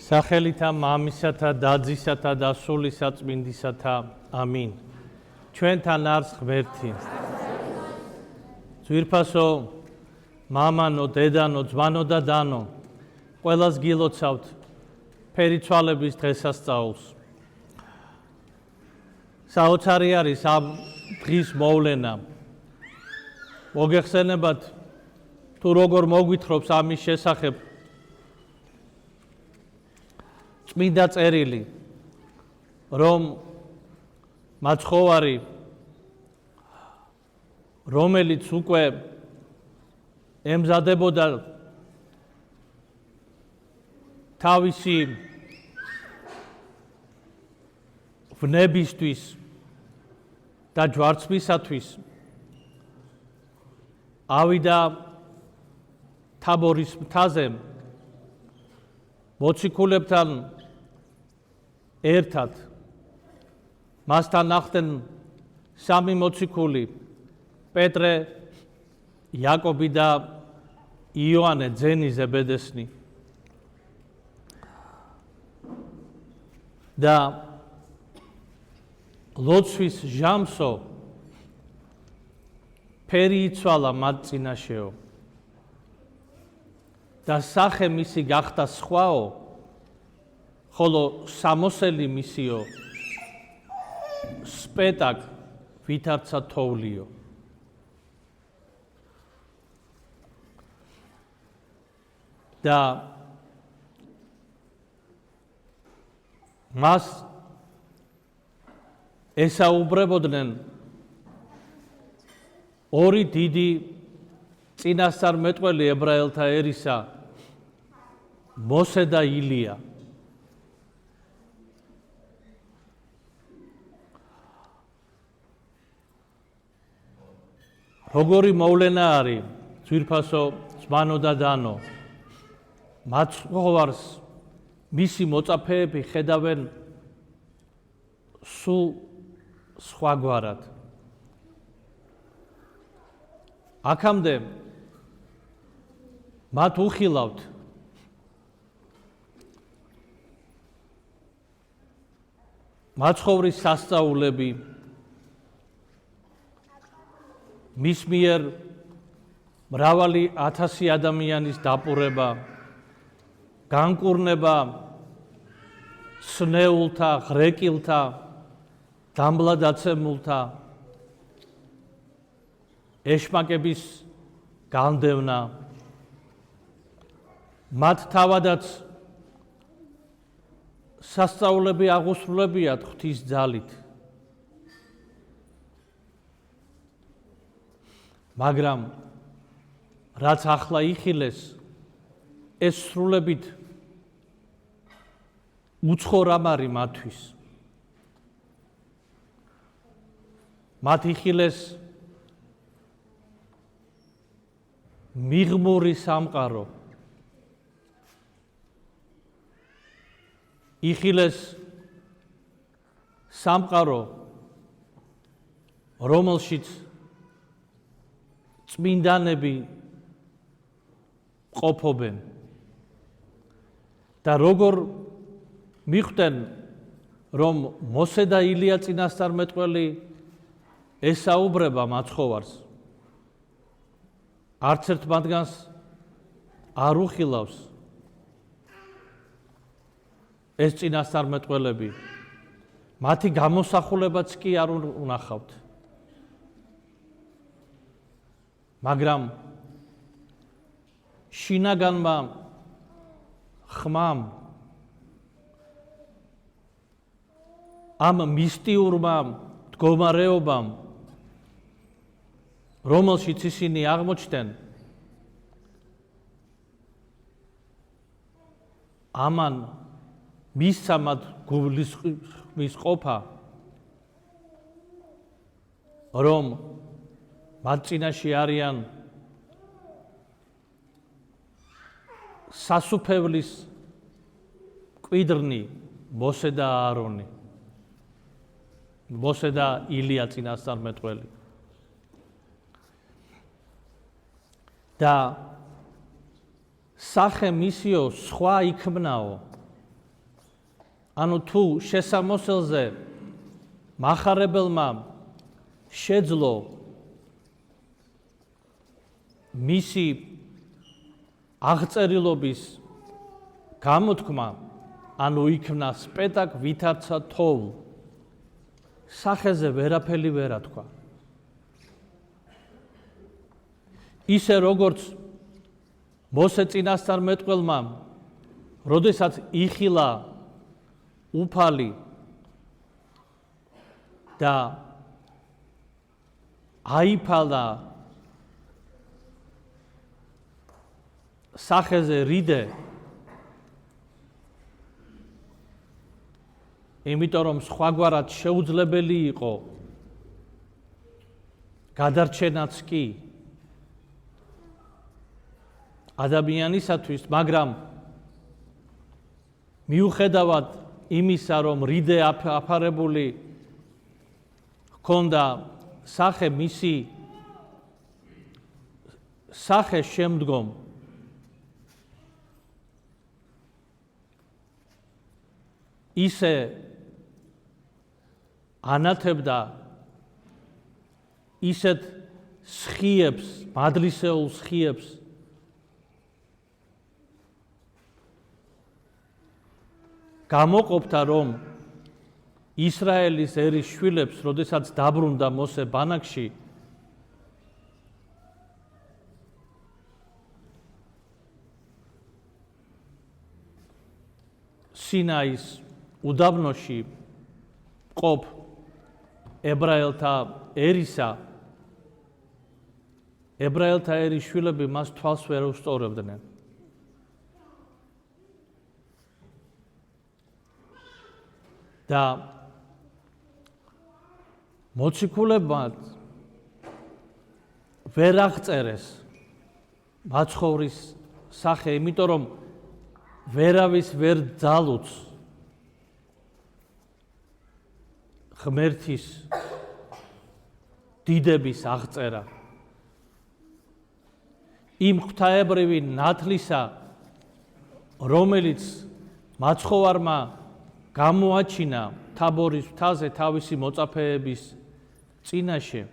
სახელითა მამისათა დაძისათა და სულისა წმინდისათა ამინ. ჩვენთან არს ღმერთი. ძვირფასო მამანო, დედანო, ძმანო და დანო, ყველას გილოცავთ ფერიცვალების დღესასწაულს. საოცარი არის ამ დღის მოვლენა. მოგეხსენებათ თუ როგორ მოგვითხრობს ამის შესახებ წმინდა წერილი, რომ მაცხოვარი, რომელიც უკვე ემზადებოდა თავისი ვნებისთვის და ჯვარცმისათვის, ავიდა თაბორის მთაზე მოციქულებთან ერთად. მასთან ახდნენ სამი მოციქული, პეტრე, იაკობი და იოანე, ძენი ზებედესნი. და ლოცვის ჟამსო ფერი იცვალა მათ წინაშეო და სახე მისი გახდა სხვაო, ხოლო სამოსელი მისიო სპეტაკ ვითარცა თოვლიო. და მას ესაუბრებოდნენ ორი დიდი წინასწარმეტყველი ებრაელთა ერისა, მოსე და ილია. როგორი მოვლენა არის, ძვირფასო ძმანო და დანო, მაცხოვარს მისი მოწაფეები ხედავენ სულ სხვაგვარად. აქამდე მათ უხილავთ მაცხოვრის სასწაულები, მის მიერ მრავალი ათასი ადამიანის დაპურება, განკურნება სნეულთა, ღრეკილთა, დამბლადაცემულთა, ეშმაკების განდევნა. მათ თავადაც სასწაულები აღუსრულებიათ ღვთის ძალით. მაგრამ რაც ახლა იხილეს, ეს სრულებით უცხო რამ არის მათთვის. მათ იხილეს მიღმური სამყარო, იხილეს სამყარო, რომელშიც წმინდანები ყოფობენ. და როგორ მიხვდნენ, რომ მოსე და ილია წინასწარმეტყველი ესაუბრება მაცხოვარს, არც ერთ მათგანს არ უხილავს ეს წინასწარმეტყველები, მათი გამოსახულებაც კი არ უნახავთ. მაგრამ შინაგანმა ხმამ, ამ მისტიურმა მდგომარეობამ, რომელშიც ისინი აღმოჩნდნენ, ამან მისცა მათ გულისხმის ყოფა, რომ მათ წინაშე არიან სასუფევლის მკვიდრნი მოსე და აარონი, მოსე და ილია წინასწარმეტყველი. და სახე მისიო სხვა იქმნაო, ანუ თუ შესამოსელზე მახარებელმა შეძლო მისი აღწერილობის გამოთქმა, ანუ იქნა სპეტაკ ვითარცა თოვლ, სახეზე ვერაფერი ვერ ათქვა. ისე როგორც მოსე წინასწარმეტყველმა, როდესაც იხილა უფალი და აიფალა სახეზე რიდე, იმიტომ რომ სხვაგვარად შეუძლებელი იყო გადარჩენაც კი ადამიანისათვის, მაგრამ მიუხედავად იმისა, რომ რიდე აფარებული ჰქონდა სახე, მისი სახე შემდგომ ისე ანათებდა ისეთ სხიებს, მადლისეულ სხიებს, გამოყოფდა, რომ ისრაელის ერის შვილებს, როდესაც დაბრუნდა მოსე ბანაკში, სინაის უდაბნოში ყოფ ებრაელთა ერისა, ებრაელთა ერის შვილები მას თვალს ვერ უსწორებდნენ. და მოციქულებმა ვერ აღწერეს მაცხოვრის სახე, იმიტომ რომ ვერავის ვერ ძალუც ღმერთის დიდების აღწერა. იმ ღვთაებრივი ნათლისა, რომელიც მაცხოვარმა გამოაჩინა თაბორის მთაზე თავისი მოწაფეების წინაშე,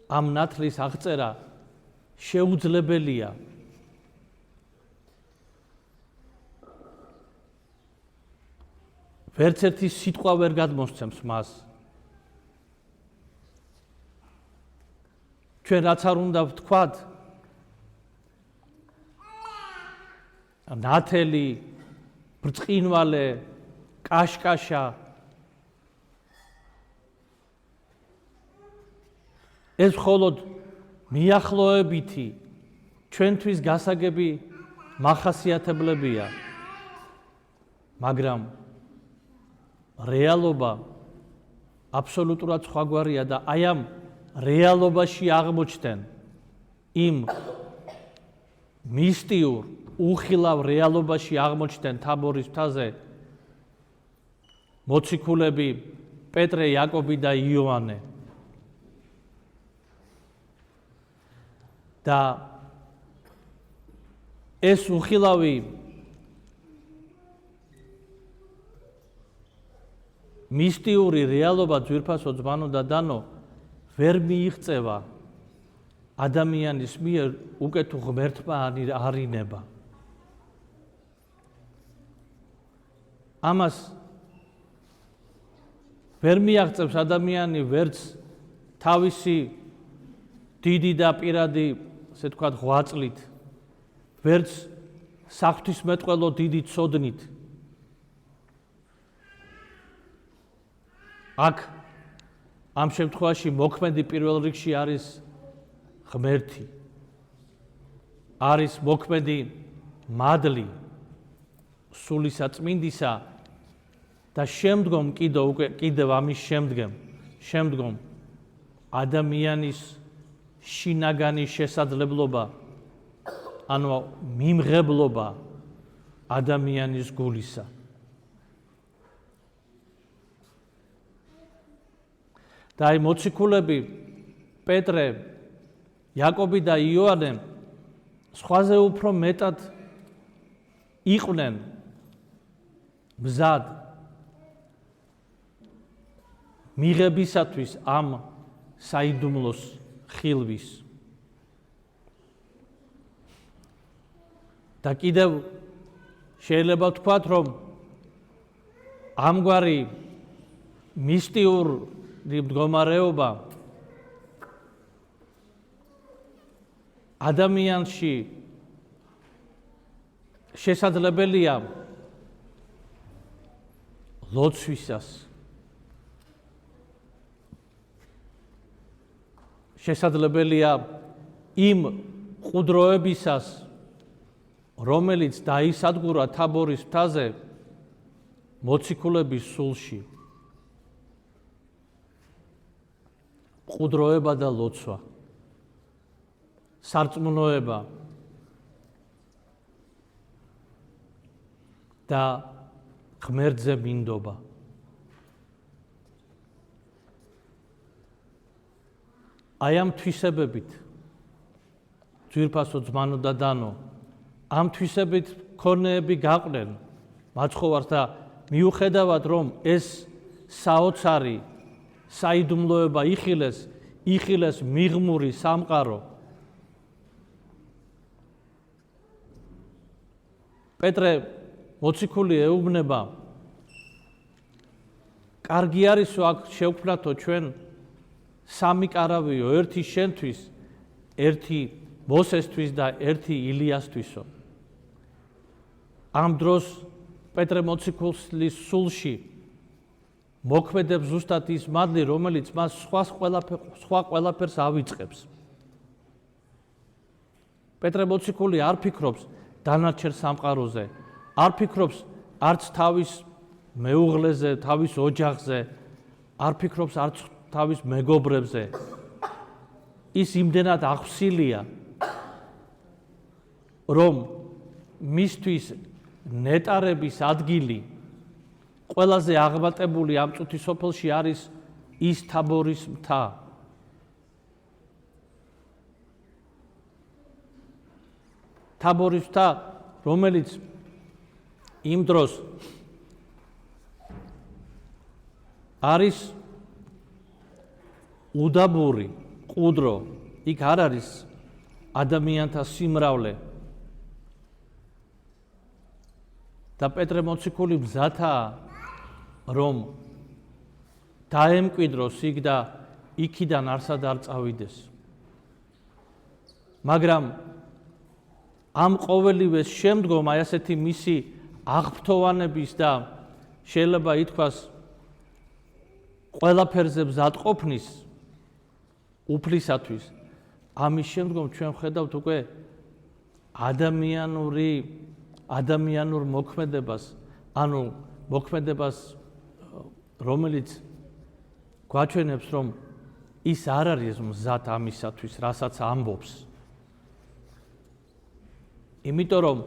ამ ნათლის აღწერა შეუძლებელია. ვერც ერთი სიტყვა ვერ გადმოსცემს მას. ჩვენ რაც არ უნდა ვთქვათ, ნათელი, ბრწყინვალე, კაშკაშა, ეს მხოლოდ მიახლოებითი ჩვენთვის გასაგები მახასიათებლებია, მაგრამ რეალობა აბსოლუტურად სხვაგვარია და აი ამ რეალობაში აღმოჩნდნენ იმ მისტიურ უხილავ რეალობაში აღმოჩნდნენ თაბორის მთაზე მოციქულები პეტრე, იაკობი და იოანე. და ეს უხილავი მისტიური რეალობა, ძვირფასო ძმანო და დანო, ვერ მიიღწევა ადამიანის მიერ უკეთო ღმერთმა არინება. ამას ვერ მიაღწევს ადამიანი ვერც თავისი დიდი და პირადი, ასე თქვათ, ღვაწლით, ვერც საღვთისმეტყველო დიდი ცოდნით. აქ ამ შემთხვევაში მოქმედი პირველ რიგში არის ღმერთი. არის მოქმედი მადლი სულისა წმინდისა და შემდგომ კიდევ ამის შემდგომ ადამიანის შინაგანი შესაძლებლობა, ანუ მიმღებლობა ადამიანის გულისა. და აი მოციქულები პეტრე, იაკობი და იოანე სხვაზე უფრო მეტად იყვნენ მზად მიღებისათვის ამ საიდუმლოს ხილვის და კიდევ შეიძლება ვთქვათ, რომ ამგვარი მისტიური მდგომარეობა ადამიანში შესაძლებელია ლოცვისას, შესაძლებელია იმ ყუდროებისას, რომელიც დაისადგურა თაბორის მთაზე მოციქულების სულში. ყუდროება და ლოცვა, სარწმუნოება და ღმერთზე მინდობა. აი ამ თვისებებით, ძვირფასო ძმანო და დანო, ამ თვისებით მქონეები გაყვნენ მაცხოვარს და მიუხედავად რომ ეს საოცარი საიდუმლოება იხილეს მიღმური სამყარო, პეტრე მოციქული ეუბნება, კარგი არისო აქ შევქმნათო ჩვენ სამი კარავიო, ერთი შენთვის, ერთი მოსესთვის და ერთი ილიასთვისო. ამ დროს პეტრე მოციქულის სულში მოქმედებს ზუსტად ის მადლი, რომელიც მას სხვა ყველაფერს ავიწყებს. პეტრე მოციქული არ ფიქრობს დანარჩენ სამყაროზე, არ ფიქრობს არც თავის მეუღლეზე, თავის ოჯახზე, არ ფიქრობს არც თავის მეგობრებზე. ის იმდენად აღსილია, რომ მისთვის ნეტარების ადგილი ყველაზე აღმატებული ამ წუთის სოფელში არის ის თაბორის მთა. თაბორის მთა, რომელიც იმ დროს არის უდაბური, ყუდრო, იქ არ არის ადამიანთა სიმრავლე. და პეტრე მოციქული მზათაა, რომ დაემკვიდროს იქ და იქიდან არსად არ წავიდეს. მაგრამ ამ ყოველივეს შემდგომ აი ასეთი მისი აღფრთოვანების და შეიძლება ითქვას ყველაფერზე მზადყოფნის უფლისათვის, ამის შემდგომ ჩვენ ვხედავთ უკვე ადამიანურ მოქმედებას, ანუ მოქმედებას, რომელიც გვაჩვენებს, რომ ის არ არის მზად ამისათვის, რასაც ამბობს. იმიტომ რომ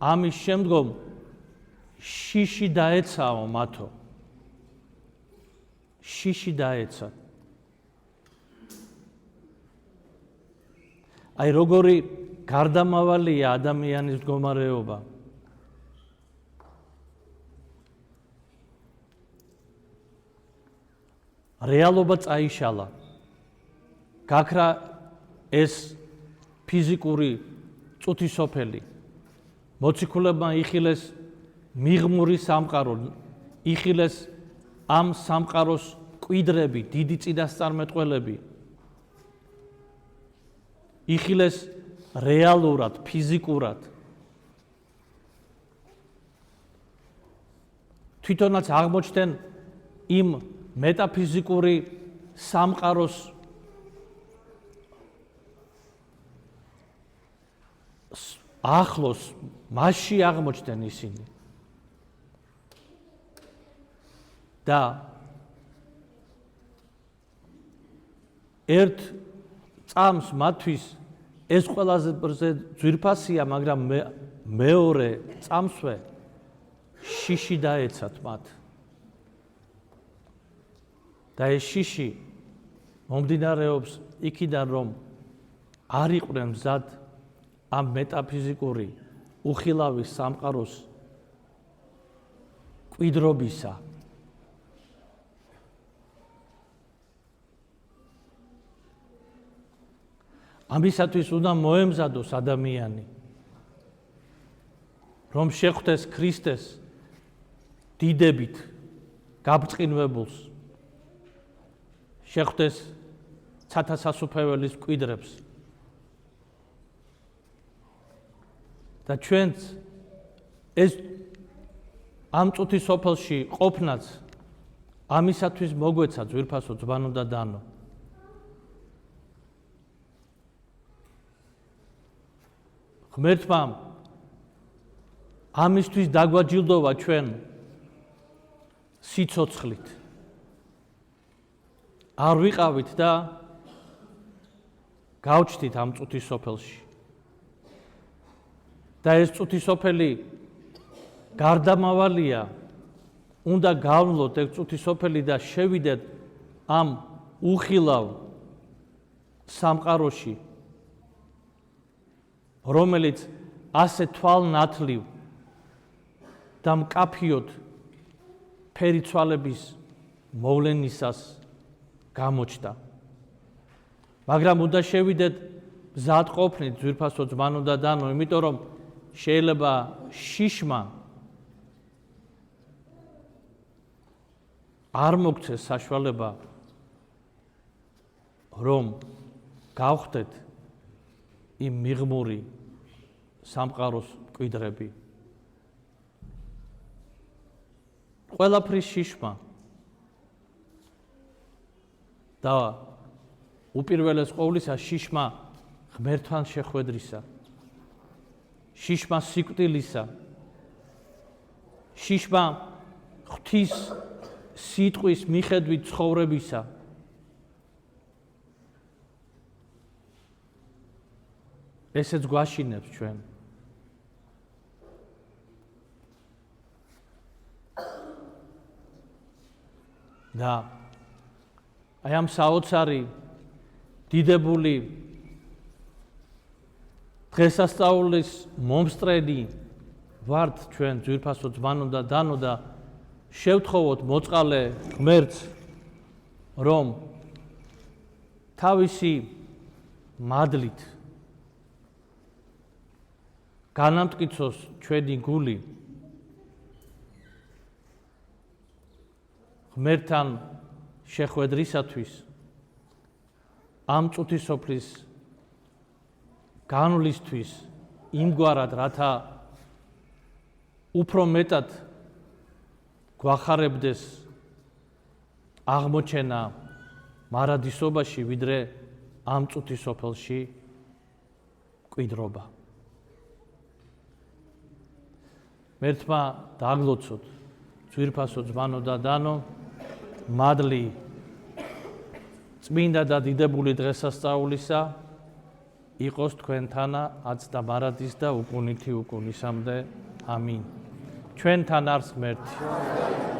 ამის შემდგომ შიში დაეცაო მათო. შიში დაეცა. აი როგორი გარდამავალია ადამიანის მდგომარეობა. რეალობა წაიშალა. გაქრა ეს ფიზიკური წუთისოფელი. მოციქულებმა იხილეს მიღმური სამყარო, იხილეს ამ სამყაროს კვიდრები, დიდი წინასწარმეტყველები. იხილეს რეალურად, ფიზიკურად. თვითონაც აღმოჩნდნენ იმ მეტაფიზიკური სამყაროს ახლოს, მასში აღმოჩნდნენ ისინი. და ერთ წამს მათთვის ეს ყველაზე ძვირფასია, მაგრამ მეორე წამსვე შიში დაეცათ მათ. და ეს შიში მომდინარეობს იქიდან, რომ არ იყვნენ მზად ამ მეტაფიზიკური უხილავი სამყაროს მკვიდრობისა. ამისათვის უნდა მოემზადოს ადამიანი, რომ შეხვდეს ქრისტეს დიდებით გაბრწყინვებულს, შეხვდეს ცათასასუფეველის მკვიდრებს და ჩვენც ეს ამ წუთის სოფელში ყოფნაც ამისათვის მოგვეცა ძვირფასო ძმანო და დანო. ღმერთმა ამისთვის დაგვაჯილდოვა ჩვენ სიცოცხლით. არ ვიყავით და გავჩდით ამ წუთის სოფელში. და ეს წუთის სოფელი გარდამავალია, უნდა გავლოთ ეს წუთის სოფელი და შევიდეთ ამ უხილავ სამყაროში, რომელიც ასე თვალნათლივ და მკაფიოდ ფერიცვალების მოვლენისას გამოჩნდა. მაგრამ უნდა შევიდეთ მზადყოფნით ძვირფასო ძმანო და დანო, იმიტომ რომ შეიძლება შიშმა არ მოგცეს საშუალება რომ გავხდეთ იმ მიღმური სამყაროს მკვიდრები. ყველაფრის შიშმა და უპირველეს ყოვლისა შიშმა ღმერთთან შეხვედრისა, შიშმა სიკვდილისა, შიშმა ღვთის სიტყვის მიხედვით ცხოვრებისა, ესეც გვაშინებს ჩვენ. და აი ამ საოცარი დიდებული დღესასწაულის მომსწრენი ვართ ჩვენ ძვირფასო ძმანო და დანო და შევთხოვოთ მოწყალე ღმერთს, რომ თავისი მადლით განამტკიცოს ჩვენი გული ღმერთთან შეხვედრისათვის, ამ წუთის სოფლის განვლისთვის, იმგვარად, რათა უფრო მეტად გვახარებდეს აღმოჩენა მარადისობაში, ვიდრე ამ წუთის სოფელში მკვიდრობა. ღმერთმა დააგლოცოთ ძვირფასო ძმანო და დანო, მადლი წმინდა და დიდებული დღესასწაულისა იყოს თქვენთანა აც და მარადის და უკუნითი უკუნისამდე. ამინ. ჩვენთან არს ღმერთი.